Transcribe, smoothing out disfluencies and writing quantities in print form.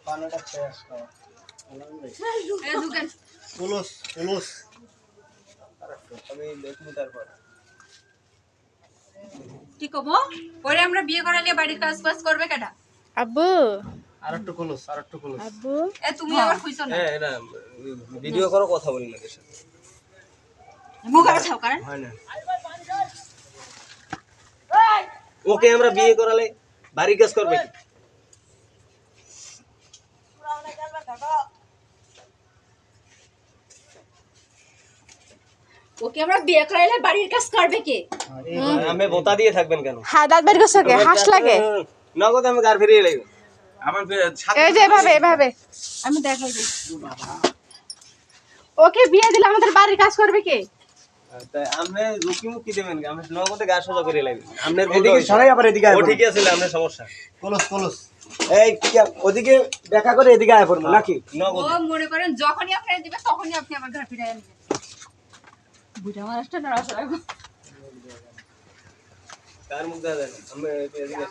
পানাটা শেষ খাওয়া এ দুকেন পুলুস পুলুস আমি দেখবো তারপর কি কব পরে আমরা বিয়ে করালে বাড়ির কাজ বাজ করবে কেডা আব্বু আরেকটু পুলুস আব্বু এ তুমি আবার কইছো না হ্যাঁ না ভিডিও করো কথা বলি না দেশে মুখ আর ছাও কারণ হয় না ওকে আমরা বিয়ে করালে বাড়ি কাজ করবে কি ওকে আমরা বিয়ে করালে বাড়ির কাজ করবে কে আমি বোতা দিয়ে থাকবেন কেন হ্যাঁ দাঁত বের করছো কে হাস লাগে নগদ আমি গার ফিরিয়ে লাগবে আমার এই যে এভাবে এভাবে আমি দেখাই দিই ওকে বিয়ে দিলে আমাদের বাড়ির কাজ করবে কে তাই আমরা রুকি মুকি দেবেন আমি নগদে গা সোজা করে লাগবে আপনার এদিকে সরাই আবার এদিকে ও ঠিক আছে আপনার সমস্যা পুলুস এই ওদিকে দেখা করে এদিকে আয় পড়বো নাকি ও নগদ মনে করেন যখনই আপনারা দিবে তখনই আপনি আমার ঘর ফিরে আনবেন বুঝা মানুষটা না আসলে কার মুখ দেন আমি এদিকে